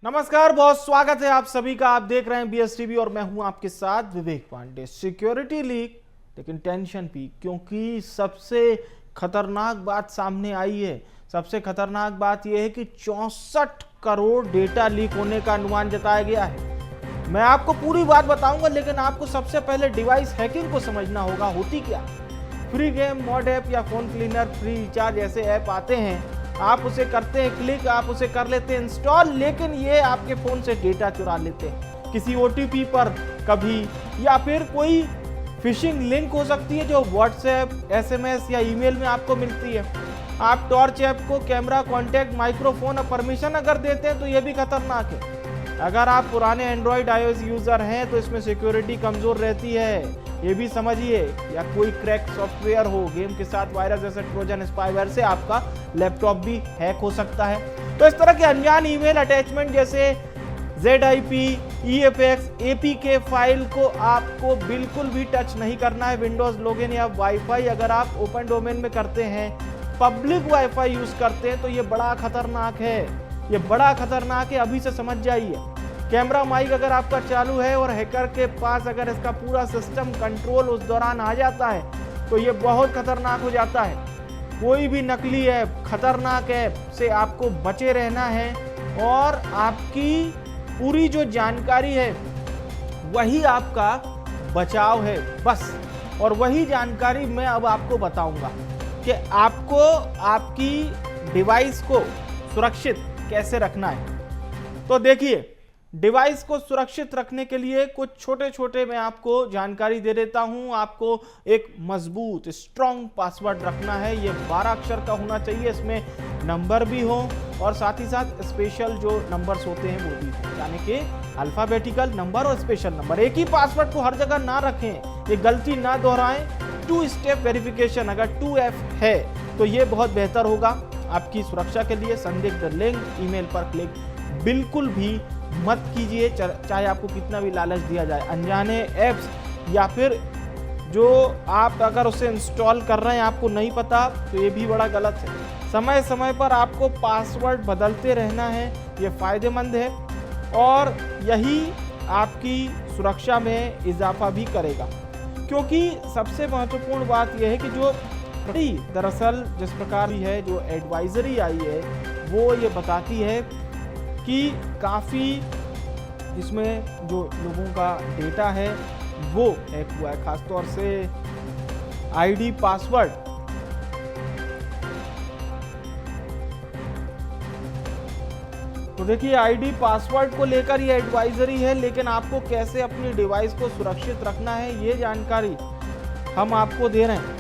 नमस्कार, बहुत स्वागत है आप सभी का। आप देख रहे हैं BSTV और मैं हूं आपके साथ विवेक पांडे। सिक्योरिटी लीक, लेकिन टेंशन भी, क्योंकि सबसे खतरनाक बात सामने आई है। सबसे खतरनाक बात यह है कि 64 करोड़ डेटा लीक होने का अनुमान जताया गया है। मैं आपको पूरी बात बताऊंगा, लेकिन आपको सबसे पहले डिवाइस हैकिंग को समझना होगा। होती क्या? फ्री गेम, मॉड ऐप या फोन क्लीनर, फ्री रिचार्ज ऐसे ऐप आते हैं, आप उसे करते हैं क्लिक, आप उसे कर लेते हैं इंस्टॉल, लेकिन ये आपके फोन से डेटा चुरा लेते हैं किसी OTP पर कभी, या फिर कोई फिशिंग लिंक हो सकती है जो WhatsApp, SMS या ईमेल में आपको मिलती है। आप टॉर्च ऐप को कैमरा, कॉन्टैक्ट, माइक्रोफोन और परमिशन अगर देते हैं तो ये भी खतरनाक है। अगर आप पुराने एंड्रॉइड iOS यूजर हैं तो इसमें सिक्योरिटी कमजोर रहती है, ये भी समझिए। या कोई क्रैक सॉफ्टवेयर हो, गेम के साथ वायरस जैसे ट्रोजन, स्पाईवेयर से आपका लैपटॉप भी हैक हो सकता है। तो इस तरह के अनजान ईमेल अटैचमेंट जैसे ZIP, EFX, APK फाइल को आपको बिल्कुल भी टच नहीं करना है। विंडोज लॉगिन या वाईफाई अगर आप ओपन डोमेन में करते हैं, पब्लिक वाईफाई यूज करते हैं, तो ये बड़ा खतरनाक है। ये बड़ा खतरनाक है, अभी से समझ जाइए। कैमरा, माइक अगर आपका चालू है और हैकर के पास अगर इसका पूरा सिस्टम कंट्रोल उस दौरान आ जाता है तो ये बहुत खतरनाक हो जाता है। कोई भी नकली ऐप, खतरनाक ऐप से आपको बचे रहना है, और आपकी पूरी जो जानकारी है वही आपका बचाव है, बस। और वही जानकारी मैं अब आपको बताऊंगा कि आपको आपकी डिवाइस को सुरक्षित कैसे रखना है। तो देखिए, डिवाइस को सुरक्षित रखने के लिए कुछ छोटे छोटे मैं आपको जानकारी दे देता हूं। आपको एक मजबूत स्ट्रॉन्ग पासवर्ड रखना है। ये 12 अक्षर का होना चाहिए, इसमें नंबर भी हो और साथ ही साथ स्पेशल जो नंबर्स होते हैं वो भी हो, यानी कि अल्फाबेटिकल नंबर और स्पेशल नंबर। एक ही पासवर्ड को हर जगह ना रखें, ये गलती ना दोहराएं। 2 स्टेप वेरिफिकेशन अगर 2F है तो ये बहुत बेहतर होगा आपकी सुरक्षा के लिए। संदिग्ध लिंक, ईमेल पर क्लिक बिल्कुल भी मत कीजिए, चाहे आपको कितना भी लालच दिया जाए। अनजाने ऐप्स या फिर जो आप अगर उसे इंस्टॉल कर रहे हैं आपको नहीं पता, तो ये भी बड़ा गलत है। समय समय पर आपको पासवर्ड बदलते रहना है, ये फायदेमंद है और यही आपकी सुरक्षा में इजाफा भी करेगा। क्योंकि सबसे महत्वपूर्ण बात यह है कि जो दरअसल जिस प्रकार की है, जो एडवाइजरी आई है वो ये बताती है कि काफ़ी इसमें जो लोगों का डेटा है वो हैक हुआ है, खासतौर से ID, पासवर्ड। तो देखिए, ID, पासवर्ड को लेकर ये एडवाइजरी है, लेकिन आपको कैसे अपनी डिवाइस को सुरक्षित रखना है ये जानकारी हम आपको दे रहे हैं।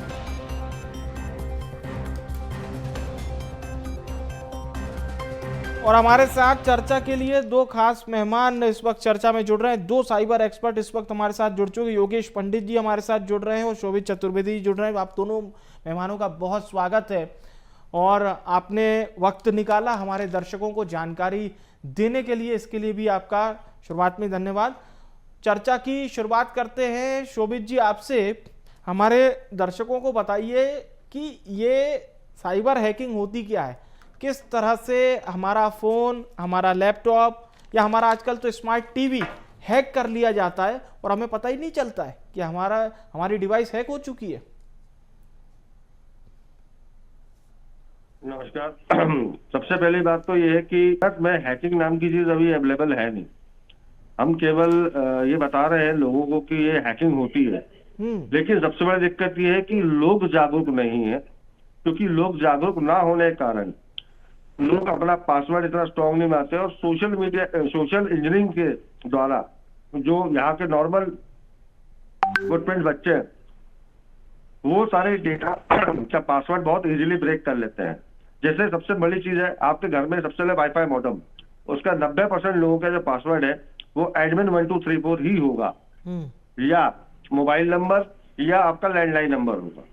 और हमारे साथ चर्चा के लिए 2 खास मेहमान इस वक्त चर्चा में जुड़ रहे हैं। 2 साइबर एक्सपर्ट इस वक्त हमारे साथ जुड़ चुके हैं। योगेश पंडित जी हमारे साथ जुड़ रहे हैं और शोभित चतुर्वेदी जी जुड़ रहे हैं। आप दोनों मेहमानों का बहुत स्वागत है और आपने वक्त निकाला हमारे दर्शकों को जानकारी देने के लिए। इसके लिए भी आपका शुरुआत में धन्यवाद। चर्चा की शुरुआत करते हैं शोभित जी आपसे। हमारे दर्शकों को बताइए कि ये साइबर हैकिंग होती क्या है, किस तरह से हमारा फोन, हमारा लैपटॉप या हमारा आजकल तो स्मार्ट टीवी हैक कर लिया जाता है और हमें पता ही नहीं चलता है कि हमारी डिवाइस हैक हो चुकी है। नमस्कार। सबसे पहली बात तो ये है कि मैं हैकिंग नाम की चीज अभी अवेलेबल है नहीं। हम केवल ये बता रहे हैं लोगों को कि ये हैकिंग होती है, लेकिन सबसे बड़ी दिक्कत ये है कि लोग जागरूक नहीं है। क्योंकि लोग जागरूक ना होने के कारण लोग अपना पासवर्ड इतना स्ट्रॉन्ग नहीं बनाते और सोशल मीडिया, सोशल इंजीनियरिंग के द्वारा जो यहाँ के नॉर्मल फुटप्रिंट बच्चे हैं वो सारे डेटा का पासवर्ड बहुत इजीली ब्रेक कर लेते हैं। जैसे सबसे बड़ी चीज है, आपके घर में सबसे पहले वाईफाई मॉडेम, उसका 90% लोगों का जो पासवर्ड है वो एडमिन 1234 ही होगा, या मोबाइल नंबर या आपका लैंडलाइन नंबर होगा।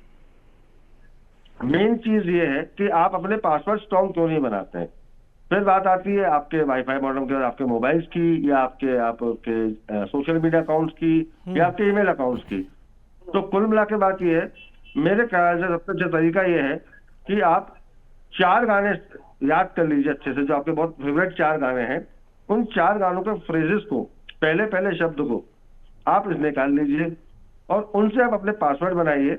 मेन चीज ये है कि आप अपने पासवर्ड स्ट्रॉन्ग क्यों नहीं बनाते हैं। फिर बात आती है आपके वाईफाई मॉडेम के, आपके मोबाइल्स की, या आपके सोशल मीडिया अकाउंट्स की, या आपके ईमेल अकाउंट्स की। तो कुल मिला के बात ये है, मेरे ख्याल से सबसे अच्छा तरीका ये है कि आप 4 गाने याद कर लीजिए अच्छे से, जो आपके बहुत फेवरेट 4 गाने हैं, उन 4 गानों के फ्रेजेस को, पहले पहले शब्द को आप निकाल लीजिए और उनसे आप अपने पासवर्ड बनाइए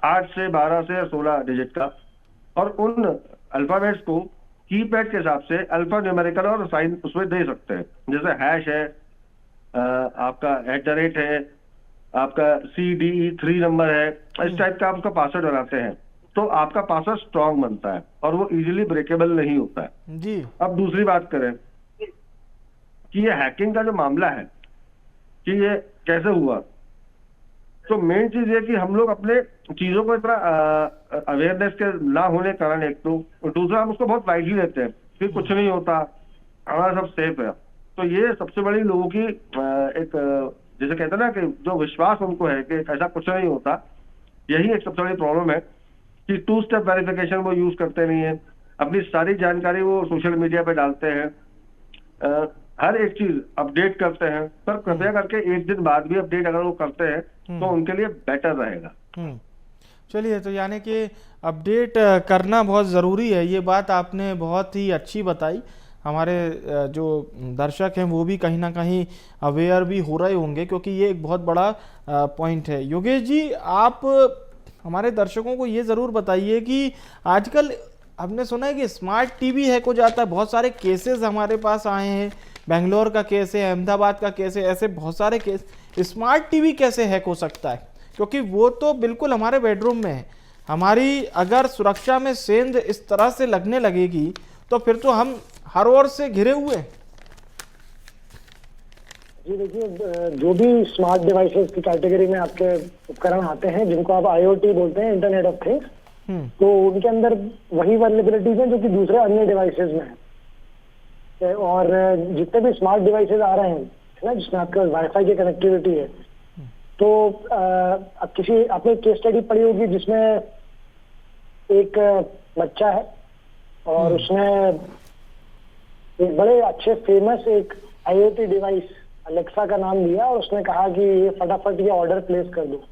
8 से 12 से 16 डिजिट का, और उन अल्फाबेट्स को कीपैड के हिसाब से अल्फा न्यूमेरिकल और साइन उसमें दे सकते हैं। जैसे हैश है, आपका @ है, आपका CDE 3 नंबर है, इस टाइप का आपका पासवर्ड बनाते हैं तो आपका पासवर्ड स्ट्रांग बनता है और वो इजीली ब्रेकेबल नहीं होता है जी। अब दूसरी बात करें कि ये हैकिंग का जो मामला है कि ये कैसे हुआ, तो मेन चीज ये कि हम लोग अपने चीजों को इतना अवेयरनेस के ना होने के कारण, एक तो, और दूसरा हम उसको बहुत लाइटली लेते हैं कि कुछ नहीं होता, हमारा सब सेफ है। तो ये सबसे बड़ी लोगों की एक जैसे कहते हैं ना कि जो विश्वास उनको है कि ऐसा कुछ नहीं होता, यही एक सबसे बड़ी प्रॉब्लम है कि 2 स्टेप वेरिफिकेशन वो यूज करते नहीं है, अपनी सारी जानकारी वो सोशल मीडिया पे डालते हैं, हर एक चीज अपडेट करते हैं, पर कृपया करके एक दिन बाद भी अपडेट अगर वो करते हैं तो उनके लिए बेटर रहेगा। चलिए, तो यानी कि अपडेट करना बहुत ज़रूरी है, ये बात आपने बहुत ही अच्छी बताई। हमारे जो दर्शक हैं वो भी कहीं ना कहीं अवेयर भी हो रहे होंगे, क्योंकि ये एक बहुत बड़ा पॉइंट है। योगेश जी, आप हमारे दर्शकों को ये ज़रूर बताइए कि आजकल हमने सुना है कि स्मार्ट टीवी हैक हो जाता है, बहुत सारे केसेस हमारे पास आए हैं, बेंगलोर का केस है, अहमदाबाद का केस है, ऐसे बहुत सारे केस। स्मार्ट टीवी कैसे हैक हो सकता है, क्योंकि वो तो बिल्कुल हमारे बेडरूम में है। हमारी अगर सुरक्षा में सेंध इस तरह से लगने लगेगी तो फिर तो हम हर ओर से घिरे हुए हैं। जी देखिए, जो भी स्मार्ट डिवाइसेस की कैटेगरी में आपके उपकरण आते हैं जिनको आप IoT बोलते हैं, इंटरनेट ऑफ थिंग्स, तो उनके अंदर वही वल्नरेबिलिटीज हैं जो कि दूसरे अन्य डिवाइसेस में है। और जितने भी स्मार्ट डिवाइसेस आ रहे हैं ना, जिसमें आपके वाईफाई की कनेक्टिविटी है, तो किसी आपने केस स्टडी पढ़ी होगी जिसमें एक बच्चा है और उसने एक बड़े अच्छे फेमस एक IoT डिवाइस अलेक्सा का नाम दिया और उसने कहा कि ये फटाफट ये ऑर्डर प्लेस कर दो।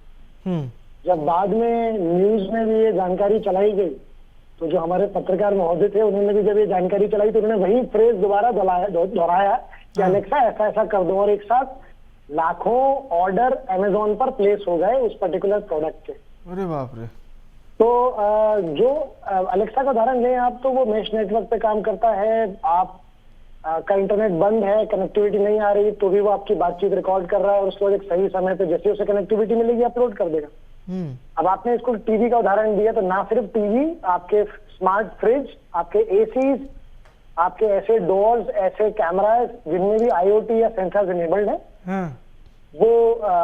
जब बाद में न्यूज में भी ये जानकारी चलाई गई तो जो हमारे पत्रकार महोदय थे उन्होंने भी जब ये जानकारी चलाई तो उन्होंने वही फ्रेज दोबारा दोहराया कि अलेक्सा ऐसा ऐसा कर दो, और एक साथ लाखों ऑर्डर अमेजोन पर प्लेस हो गए उस पर्टिकुलर प्रोडक्ट के। अरे बाप रे। तो जो अलेक्सा का उदाहरण लें आप, तो वो मेश नेटवर्क पे काम करता है। आप का इंटरनेट बंद है, कनेक्टिविटी नहीं आ रही, तो भी वो आपकी बातचीत रिकॉर्ड कर रहा है और उसके बाद एक सही समय पे जैसे उसे कनेक्टिविटी मिलेगी अपलोड कर देगा। अब आपने इसको टीवी का उदाहरण दिया, तो ना सिर्फ टीवी, आपके स्मार्ट फ्रिज, आपके एसीज, आपके ऐसे डोर्स, ऐसे कैमरास जिनमें भी IoT या सेंसर्स इनेबल्ड है, वो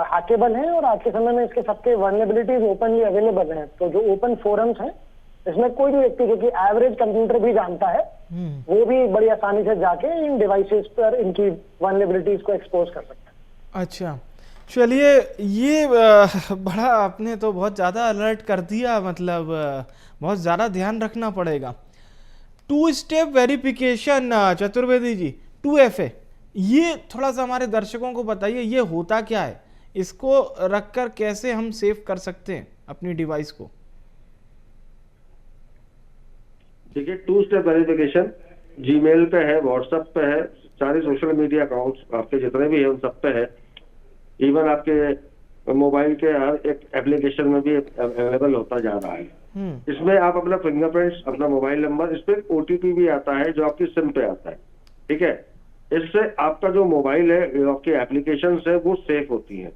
हैकेबल हैं और आज के समय में इसके सबके वल्नरेबिलिटीज ओपनली अवेलेबल हैं। तो जो ओपन फोरम्स हैं, इसमें कोई भी व्यक्ति जो कि एवरेज कंप्यूटर भी जानता है, वो भी बड़ी आसानी से जाके इन डिवाइसेस पर इनकी वल्नरेबिलिटीज को एक्सपोज कर सकता है। अच्छा, चलिए, ये बड़ा आपने तो बहुत ज़्यादा अलर्ट कर दिया, मतलब बहुत ज़्यादा ध्यान रखना पड़ेगा। 2 step verification Chaturvedi ji, 2FA, ये थोड़ा सा हमारे दर्शकों को बताइए, ये होता क्या है, इसको रखकर कैसे हम सेव कर सकते हैं अपनी डिवाइस को? देखिए, 2 स्टेप वेरिफिकेशन जीमेल पे है, व्हाट्सएप पे है, सारे सोशल मीडिया अकाउंट्स आपके जितने भी है उन सब पे है, इवन आपके मोबाइल के हर एक एप्लीकेशन में भी अवेलेबल होता जा रहा है। इसमें आप अपना फिंगरप्रिंट्स, अपना मोबाइल नंबर, इस पे OTP भी आता है जो आपकी सिम पे आता है, ठीक है। इससे आपका जो मोबाइल है, आपकी एप्लीकेशन है, वो सेफ होती है।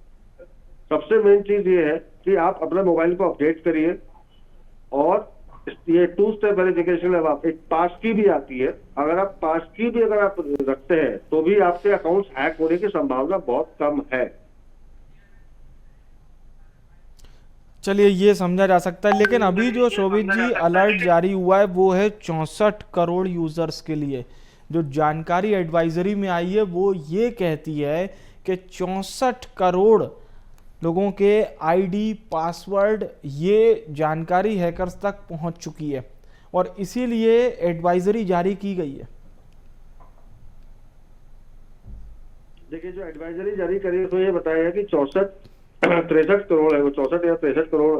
सबसे मेन चीज ये है कि आप अपने मोबाइल को अपडेट करिए, और ये 2 स्टेप वेरिफिकेशन अब आप एक पास की भी आती है, अगर आप पास की भी अगर आप रखते हैं तो भी आपके अकाउंट्स हैक होने की संभावना बहुत कम है। चलिए, ये समझा जा सकता है, लेकिन अभी जो शोभित जी अलर्ट जारी हुआ है वो है 64 करोड़ यूजर्स के लिए। जो जानकारी एडवाइजरी में आई है वो ये कहती है कि 64 करोड़ लोगों के ID, पासवर्ड, ये जानकारी हैकर्स तक पहुंच चुकी है और इसीलिए एडवाइजरी जारी की गई है। देखिए, जो एडवाइजरी जारी करी है तो ये बताया कि 63 करोड़ है, वो 64 या 63 करोड़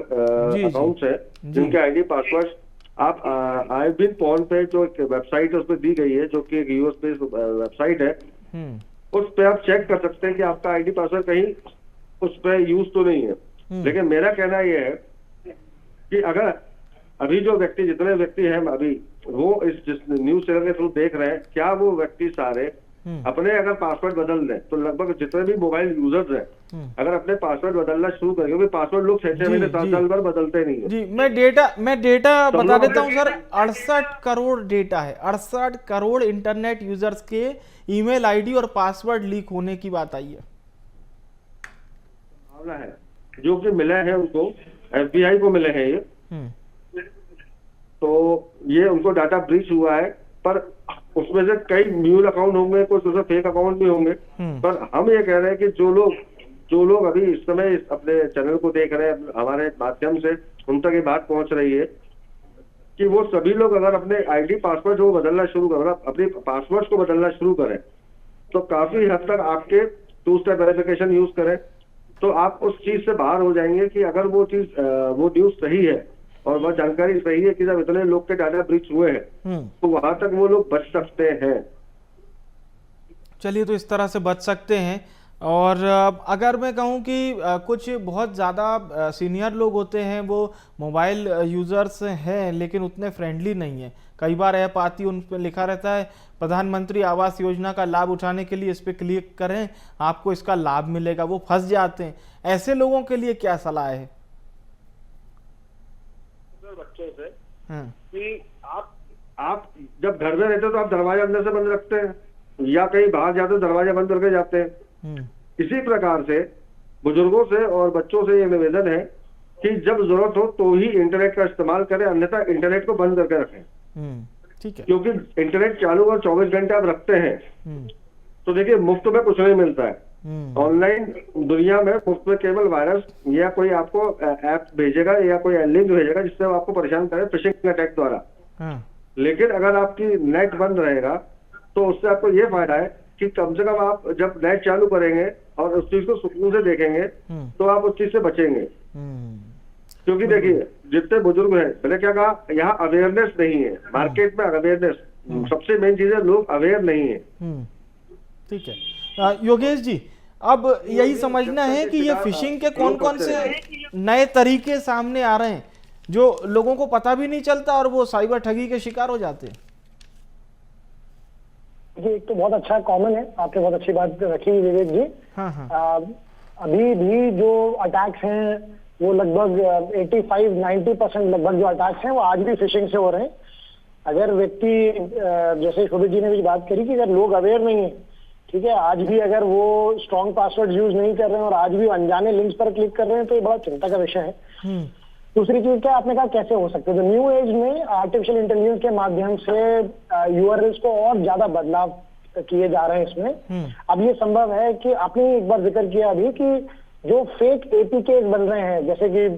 अकाउंट्स है जिनके ID, पासवर्ड आप आई बिन पॉन पे जो एक वेबसाइट है उस पर दी गई है, जो कि एक यूएस बेस्ड वेबसाइट है, उस पे आप चेक कर सकते हैं कि आपका आईडी पासवर्ड कहीं उस पे यूज तो नहीं है। लेकिन मेरा कहना यह है कि अगर अभी जो व्यक्ति, जितने व्यक्ति हैं अभी वो इस जिस न्यूज चैनल के थ्रू देख रहे हैं, क्या वो व्यक्ति सारे अपने अगर पासवर्ड बदल दें तो लगभग जितने भी मोबाइल यूजर्स हैं अगर अपने पासवर्ड बदलना शुरू करें, क्योंकि पासवर्ड लोग 6 महीने 7 साल भर बदलते नहीं है। जी, मैं डेटा बता देता हूं सर। 68 करोड़ डेटा है, 68 करोड़ इंटरनेट यूजर्स के ईमेल आईडी और पासवर्ड लीक होने की बात आई है। भावना है जो कि मिले हैं उनको, FBI को मिले हैं ये, तो ये उनको डाटा ब्रीच हुआ है, पर उसमें से कई म्यूल अकाउंट होंगे, कुछ उसमें फेक अकाउंट भी होंगे। पर हम ये कह रहे हैं कि जो लोग अभी इस समय अपने चैनल को देख रहे हैं, हमारे माध्यम से उन तक ये बात पहुंच रही है कि वो सभी लोग अगर अपने आईडी पासवर्ड जो बदलना शुरू करें, अपने पासवर्ड को बदलना शुरू करें, तो काफी हद तक आपके 2 स्टेप वेरिफिकेशन यूज करें तो आप उस चीज से बाहर हो जाएंगे कि अगर वो न्यूज सही है और वह जानकारी सही है कि जब इतने लोग के डाटा ब्रीच हुए हैं तो वहां तक वो लोग बच सकते हैं। चलिए, तो इस तरह से बच सकते हैं। और अगर मैं कहूं कि कुछ बहुत ज़्यादा सीनियर लोग होते हैं, वो मोबाइल यूज़र्स हैं लेकिन उतने फ्रेंडली नहीं है। कई बार ऐप आती है, उन पर लिखा रहता है प्रधानमंत्री आवास योजना का लाभ उठाने के लिए इस पर क्लिक करें, आपको इसका लाभ मिलेगा, वो फंस जाते हैं। ऐसे लोगों के लिए क्या सलाह है बच्चों से कि आप जब घर में रहते हो तो आप दरवाजा अंदर से बंद रखते हैं, या कहीं बाहर जाते हो दरवाजा बंद करके जाते हैं। इसी प्रकार से बुजुर्गों से और बच्चों से ये निवेदन है कि जब जरूरत हो तो ही इंटरनेट का इस्तेमाल करें, अन्यथा इंटरनेट को बंद करके रखें। ठीक है, क्योंकि इंटरनेट चालू और 24 घंटे आप रखते हैं तो देखिए मुफ्त में कुछ नहीं मिलता है। ऑनलाइन दुनिया में मुफ्त में केवल वायरस या कोई आपको ऐप भेजेगा या कोई लिंक भेजेगा जिससे वो आपको परेशान करे फिशिंग अटैक द्वारा। लेकिन अगर आपकी नेट बंद रहेगा तो उससे आपको ये फायदा है कि कम से कम आप जब नेट चालू करेंगे और उस चीज को सुकून से देखेंगे तो आप उस चीज से बचेंगे। क्योंकि देखिए जितने बुजुर्ग हैं, मैंने क्या कहा, यहाँ अवेयरनेस नहीं है, मार्केट में अवेयरनेस सबसे मेन चीज है, लोग अवेयर नहीं है। ठीक है योगेश जी, अब यही समझना है कि ये फिशिंग के कौन कौन से नए तरीके सामने आ रहे हैं जो लोगों को पता भी नहीं चलता और वो साइबर ठगी के शिकार हो जाते हैं। जी, एक तो बहुत अच्छा कॉमन है, आपने बहुत अच्छी बात रखी विवेक जी। अभी भी जो अटैक्स हैं वो लगभग 85-90% लगभग जो अटैक्स हैं वो आज भी फिशिंग से हो रहे हैं। अगर व्यक्ति जैसे शोभित जी ने भी बात करी कि अगर लोग अवेयर नहीं है, ठीक है, आज भी अगर वो स्ट्रॉन्ग पासवर्ड यूज नहीं कर रहे हैं और आज भी अनजाने लिंक्स पर क्लिक कर रहे हैं तो ये बड़ा चिंता का विषय है। दूसरी चीज क्या आपने कहा कैसे हो सकते हैं, तो न्यू एज में आर्टिफिशियल इंटेलिजेंस के माध्यम से यूआरएल्स को और ज्यादा बदलाव किए जा रहे हैं इसमें। अब ये संभव है कि आपने एक बार जिक्र किया अभी कि जो फेक एपीके बन रहे हैं, जैसे कि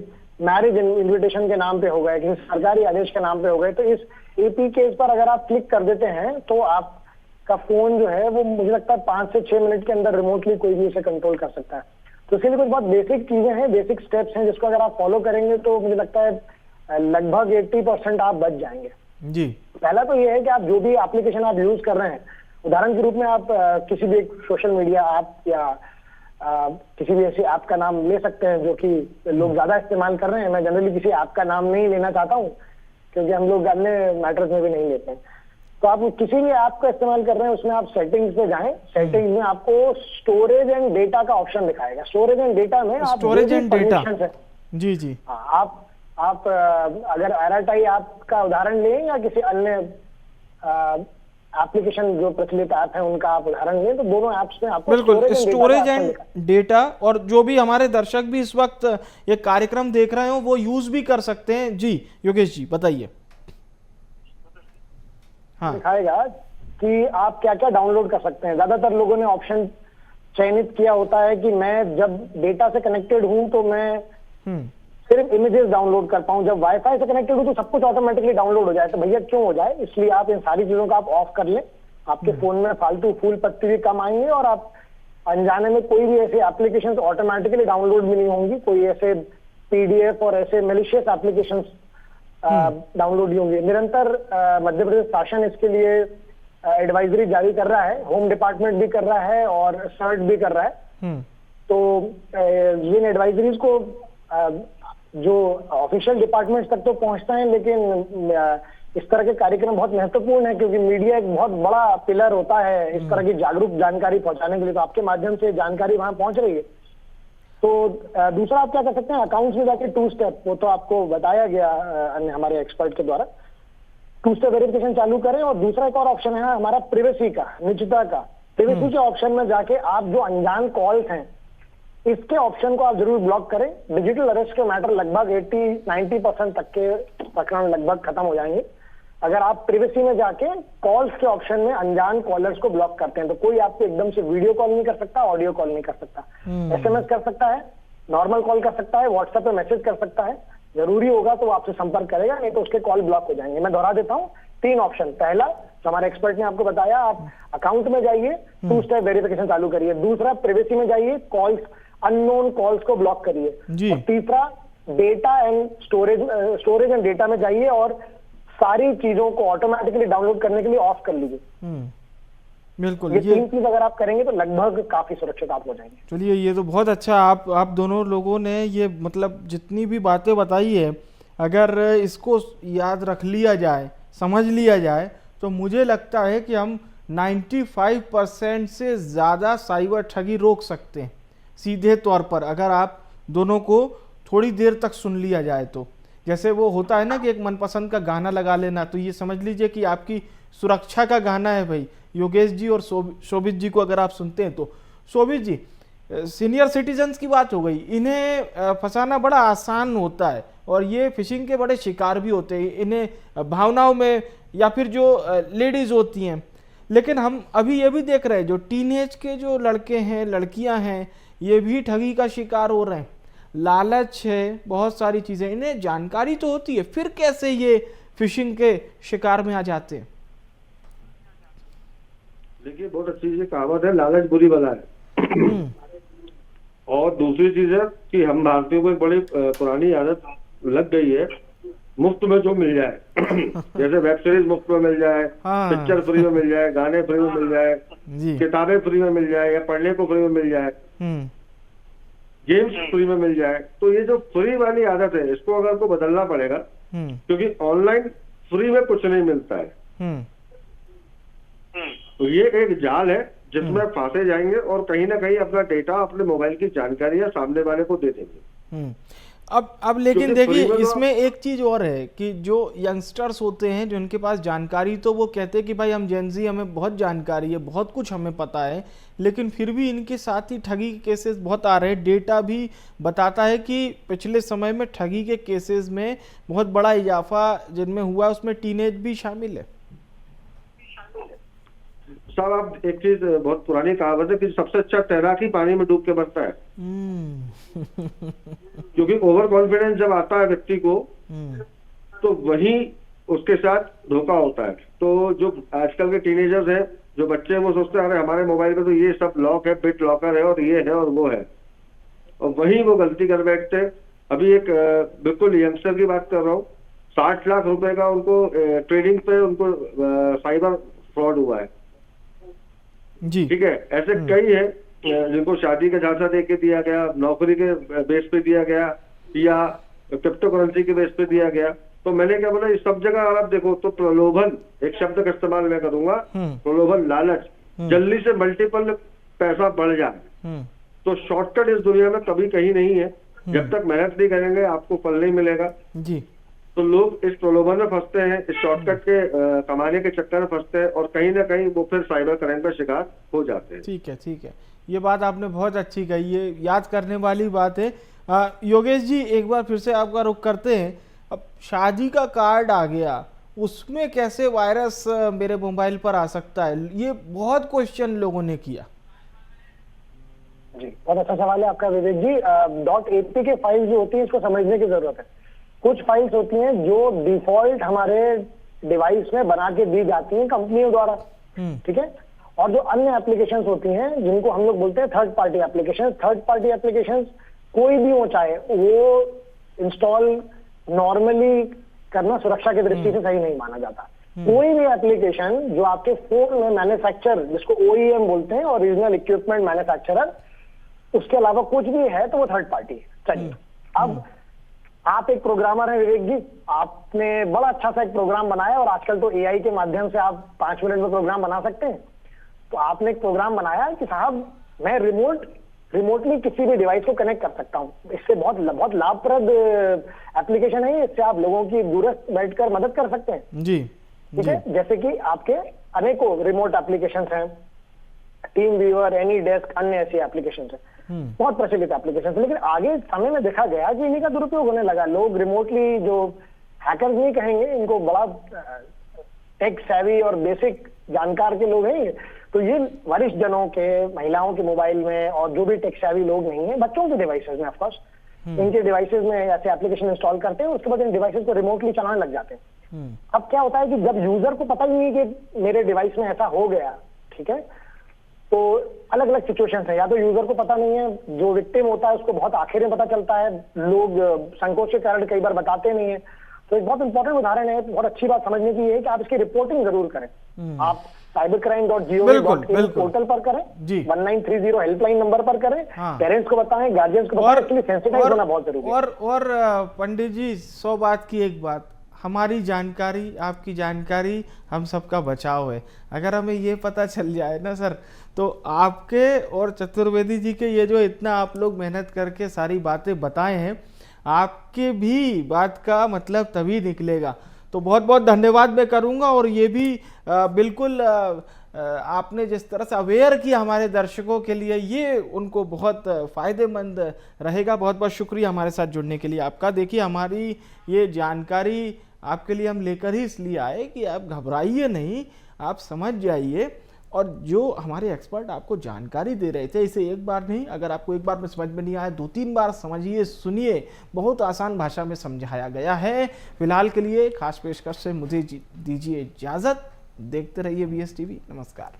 मैरिज इन्विटेशन के नाम पे हो गए, किसी सरकारी आदेश के नाम पे हो गए, तो इस एपीके पर अगर आप क्लिक कर देते हैं तो आपका फोन जो है वो मुझे लगता है 5 से 6 मिनट के अंदर रिमोटली कोई भी इसे कंट्रोल कर सकता है। तो इसके लिए कुछ बहुत बेसिक चीजें हैं, बेसिक स्टेप्स हैं जिसको अगर आप फॉलो करेंगे तो मुझे लगता है लगभग 80% आप बच जाएंगे। जी, पहला तो ये है कि आप जो भी एप्लीकेशन आप यूज कर रहे हैं, उदाहरण के रूप में आप किसी भी एक सोशल मीडिया ऐप या किसी भी ऐसी ऐप का नाम ले सकते हैं जो कि लोग ज्यादा इस्तेमाल कर रहे हैं। मैं जनरली किसी ऐप का नाम नहीं लेना चाहता हूँ क्योंकि हम लोग अन्य मैटर्स में भी नहीं लेते हैं। तो आप किसी भी ऐप का इस्तेमाल कर रहे हैं उसमें आप सेटिंग्स पे जाएं, सेटिंग्स में आपको स्टोरेज एंड डेटा का ऑप्शन दिखाएगा। स्टोरेज एंड डेटा में आप स्टोरेज एंड डेटा, जी जी, आप अगर RTI ऐप का उदाहरण लें या किसी अन्य एप्लीकेशन जो प्रचलित ऐप है उनका आप उदाहरण लें, तो दोनों ऐप्स में आपको बिल्कुल स्टोरेज एंड डेटा, और जो भी हमारे दर्शक भी इस वक्त ये कार्यक्रम देख रहे हो वो यूज भी कर सकते हैं। जी योगेश जी बताइए। हाँ, दिखाएगा कि आप क्या क्या डाउनलोड कर सकते हैं। ज्यादातर लोगों ने ऑप्शन चयनित किया होता है कि मैं जब डेटा से कनेक्टेड हूं तो मैं सिर्फ इमेजेस डाउनलोड कर पाऊं, जब वाईफाई से कनेक्टेड हूं तो सब कुछ ऑटोमेटिकली डाउनलोड हो जाए। तो भैया क्यों हो जाए, इसलिए आप इन सारी चीजों का आप ऑफ कर लें, आपके फोन में फालतू फूल पत्ती भी कम आएंगे और आप अनजाने में कोई भी ऐसे एप्लीकेशन ऑटोमेटिकली डाउनलोड भी नहीं होंगी। कोई ऐसे PDF और ऐसे मेलिशियस एप्लीकेशन डाउनलोड ही होंगी। निरंतर मध्य प्रदेश शासन इसके लिए एडवाइजरी जारी कर रहा है, होम डिपार्टमेंट भी कर रहा है और सर्ट भी कर रहा है। तो इन एडवाइजरीज को जो ऑफिशियल डिपार्टमेंट्स तक तो पहुंचता है, लेकिन इस तरह के कार्यक्रम बहुत महत्वपूर्ण है क्योंकि मीडिया एक बहुत बड़ा पिलर होता है इस तरह की जागरूक जानकारी पहुंचाने के लिए। तो आपके माध्यम से जानकारी वहां पहुंच रही है। तो दूसरा आप क्या कर सकते हैं, अकाउंट्स में जाके 2 स्टेप, वो तो आपको बताया गया अन्य हमारे एक्सपर्ट के द्वारा, 2 स्टेप वेरिफिकेशन चालू करें। और दूसरा एक और ऑप्शन है हमारा प्रिवेसी का, निजता का। प्रिवेसी के ऑप्शन में जाके आप जो अनजान कॉल्स हैं इसके ऑप्शन को आप जरूर ब्लॉक करें। डिजिटल अरेस्ट के मैटर लगभग 80-90% तक के प्रकरण लगभग खत्म हो जाएंगे अगर आप प्रिवेसी में जाके कॉल्स के ऑप्शन में अनजान कॉलर्स को ब्लॉक करते हैं। तो कोई आपको एकदम से वीडियो कॉल नहीं कर सकता, ऑडियो कॉल नहीं कर सकता, SMS कर सकता है, नॉर्मल कॉल कर सकता है, व्हाट्सएप पे मैसेज कर सकता है। जरूरी होगा तो वो आपसे संपर्क करेगा, नहीं तो उसके कॉल ब्लॉक हो जाएंगे। मैं दोहरा देता हूँ 3 ऑप्शन। पहला जो हमारे एक्सपर्ट ने आपको बताया, आप अकाउंट में जाइए, 2 स्टेप वेरिफिकेशन चालू करिए। दूसरा प्रिवेसी में जाइए, कॉल्स अननोन कॉल्स को ब्लॉक करिए। और तीसरा data and storage and data में जाइए और सारी चीजों को ऑटोमेटिकली डाउनलोड करने के लिए ऑफ कर लीजिए। बिल्कुल, ये 3 चीज अगर आप करेंगे तो लगभग काफी सुरक्षित आप हो जाएंगे। चलिए, ये तो बहुत अच्छा आप दोनों लोगों ने ये मतलब जितनी भी बातें बताई है, अगर इसको याद रख लिया जाए, समझ लिया जाए, तो मुझे लगता है कि हम 95% से ज़्यादा साइबर ठगी रोक सकते हैं सीधे तौर पर, अगर आप दोनों को थोड़ी देर तक सुन लिया जाए तो। जैसे वो होता है ना कि एक मनपसंद का गाना लगा लेना, तो ये समझ लीजिए कि आपकी सुरक्षा का गाना है भाई। योगेश जी और शोभित जी को अगर आप सुनते हैं तो शोभित जी, सीनियर सिटीजन्स की बात हो गई, इन्हें फंसाना बड़ा आसान होता है और ये फिशिंग के बड़े शिकार भी होते हैं, इन्हें भावनाओं में, या फिर जो लेडीज़ होती हैं। लेकिन हम अभी ये भी देख रहे हैं जो टीनेज के जो लड़के हैं, लड़कियां हैं, ये भी ठगी का शिकार हो रहे हैं। लालच है, बहुत सारी चीज़ें, इन्हें जानकारी तो होती है, फिर कैसे ये फिशिंग के शिकार में आ जाते हैं। देखिए, बहुत अच्छी सी कहावत है, लालच बुरी बला है। और दूसरी चीज है कि हम भारतीयों को एक बड़ी पुरानी आदत लग गई है, मुफ्त में जो मिल जाए जैसे वेब सीरीज मुफ्त में मिल जाए, पिक्चर फ्री में मिल जाए, गाने फ्री में मिल जाए, किताबें फ्री में मिल जाए, या पढ़ने को फ्री में मिल जाए, गेम्स फ्री में मिल जाए। तो ये जो फ्री वाली आदत है, इसको अगर को बदलना पड़ेगा, क्योंकि ऑनलाइन फ्री में कुछ नहीं मिलता है। तो ये एक जाल है जिसमें फंसे जाएंगे और कहीं ना कहीं अपना डेटा, अपने मोबाइल की जानकारियां सामने वाले को दे देंगे। अब लेकिन देखिए, इसमें एक चीज और है कि जो यंगस्टर्स होते हैं जिनके पास जानकारी, तो वो कहते हैं कि भाई हम जेनजी, हमें बहुत जानकारी है, बहुत कुछ हमें पता है, लेकिन फिर भी इनके साथ ही ठगी के केसेस बहुत आ रहे हैं। डेटा भी बताता है कि पिछले समय में ठगी के केसेस में बहुत बड़ा इजाफा जिनमें हुआ, उसमें टीनेज भी शामिल है। साहब, आप एक चीज, बहुत पुरानी कहावत है कि सबसे अच्छा तैराक ही पानी में डूब के मरता है। क्योंकि ओवर कॉन्फिडेंस जब आता है व्यक्ति को, तो वही उसके साथ धोखा होता है। तो जो आजकल के टीनेजर्स हैं, जो बच्चे हैं, वो सोचते हैं अरे हमारे मोबाइल पे तो ये सब लॉक है, बिट लॉकर है, और ये है और वो है, और वही वो गलती कर बैठते हैं। अभी एक बिल्कुल यंगस्टर की बात कर रहा हूँ, 60 लाख रुपए का उनको ट्रेडिंग पे उनको साइबर फ्रॉड हुआ है जी। ठीक है, ऐसे कई है जिनको शादी का झांसा दे के दिया गया, नौकरी के बेस पे दिया गया, या क्रिप्टो करेंसी के बेस पे दिया गया। तो मैंने क्या बोला, इस सब जगह अगर आप देखो तो प्रलोभन, एक शब्द का इस्तेमाल मैं करूंगा, प्रलोभन, लालच, जल्दी से मल्टीपल पैसा बढ़ जाए। तो शॉर्टकट इस दुनिया में कभी कहीं नहीं है। जब तक मेहनत नहीं करेंगे आपको फल नहीं मिलेगा जी। तो लोग इस प्रलोभन में फंसते हैं, इस शॉर्टकट के कमाने के चक्कर में फंसते हैं, और कहीं ना कहीं वो फिर साइबर क्राइम का शिकार हो जाते हैं। ठीक है, ठीक है, ये बात आपने बहुत अच्छी कही है, याद करने वाली बात है। योगेश जी, एक बार फिर से आपका रुख करते हैं। अब शादी का कार्ड आ गया, उसमें कैसे वायरस मेरे मोबाइल पर आ सकता है, ये बहुत क्वेश्चन लोगों ने किया। जी, बहुत अच्छा सवाल है आपका विवेक जी। .ap के फाइल जो होती है, इसको समझने की जरूरत है। कुछ फाइल्स होती हैं जो डिफॉल्ट हमारे डिवाइस में बना के दी जाती हैं कंपनियों द्वारा, ठीक है। और जो अन्य एप्लीकेशंस होती हैं जिनको हम लोग बोलते हैं third party applications. Third party applications कोई भी हो, चाहे वो इंस्टॉल नॉर्मली करना सुरक्षा की दृष्टि से सही नहीं माना जाता। कोई भी एप्लीकेशन जो आपके फोन में मैन्युफैक्चर, जिसको OEM बोलते हैं, ओरिजिनल इक्विपमेंट मैन्युफैक्चरर, उसके अलावा कुछ भी है तो वो थर्ड पार्टी है। चलिए, अब आप एक प्रोग्रामर हैं विवेक जी, आपने बड़ा अच्छा सा एक प्रोग्राम बनाया और आजकल तो AI के माध्यम से आप 5 मिनट में प्रोग्राम बना सकते हैं। तो आपने एक प्रोग्राम बनाया कि साहब मैं रिमोटली किसी भी डिवाइस को कनेक्ट कर सकता हूँ। इससे बहुत लाभप्रद एप्लीकेशन है, इससे आप लोगों की दूरस्थ बैठकर मदद कर सकते हैं जी। ठीक है। जैसे कि आपके अनेकों रिमोट एप्लीकेशन हैं, टीम व्यूअर, एनी डेस्क, अन्य ऐसी एप्लीकेशन है, बहुत प्रचलित एप्लीकेशन है। लेकिन आगे समय में देखा गया कि इन्हीं का दुरुपयोग होने लगा। लोग रिमोटली, जो हैकर्स नहीं कहेंगे, इनको बड़ा टेक सेवी और बेसिक जानकार के लोग हैं, तो ये वरिष्ठ जनों के, महिलाओं के मोबाइल में, और जो भी टेक सेवी लोग नहीं है, बच्चों के डिवाइसेस में, ऑफकोर्स इनके डिवाइसेस में ऐसे एप्लीकेशन इंस्टॉल करते हैं, उसके बाद इन डिवाइसेस को रिमोटली चलाने लग जाते हैं। अब क्या होता है कि जब यूजर को पता ही नहीं कि मेरे डिवाइस में ऐसा हो गया, ठीक है, तो अलग अलग सिचुएशंस है। या तो यूजर को पता नहीं है, जो विक्टिम होता है उसको बहुत आखिर में पता चलता है, लोग संकोच के कारण कई बार बताते नहीं है। तो एक बहुत इंपॉर्टेंट उदाहरण है, बहुत अच्छी बात समझने की है कि आप इसकी रिपोर्टिंग जरूर करें। आप cybercrime.gov.in पोर्टल पर करें, 1930 हेल्पलाइन नंबर पर करें, पेरेंट्स को बताएं, गार्जियंस को बताएं, एक्चुअली सेंसिटाइज होना बहुत जरूरी है। और पंडित जी, 100 बात की एक बात, हमारी जानकारी, आपकी जानकारी, हम सबका बचाव है। अगर हमें ये पता चल जाए ना सर, तो आपके और चतुर्वेदी जी के ये जो इतना आप लोग मेहनत करके सारी बातें बताए हैं, आपके भी बात का मतलब तभी निकलेगा। तो बहुत बहुत धन्यवाद मैं करूंगा। और ये भी बिल्कुल आपने जिस तरह से अवेयर किया हमारे दर्शकों के लिए, ये उनको बहुत फ़ायदेमंद रहेगा। बहुत बहुत शुक्रिया हमारे साथ जुड़ने के लिए आपका। देखिए, हमारी ये जानकारी आपके लिए हम लेकर ही इसलिए आए कि आप घबराइए नहीं, आप समझ जाइए। और जो हमारे एक्सपर्ट आपको जानकारी दे रहे थे, इसे एक बार नहीं, अगर आपको एक बार में समझ में नहीं आया, 2-3 बार समझिए, सुनिए, बहुत आसान भाषा में समझाया गया है। फिलहाल के लिए खास पेशकश से मुझे दीजिए इजाज़त। देखते रहिए BS TV। नमस्कार।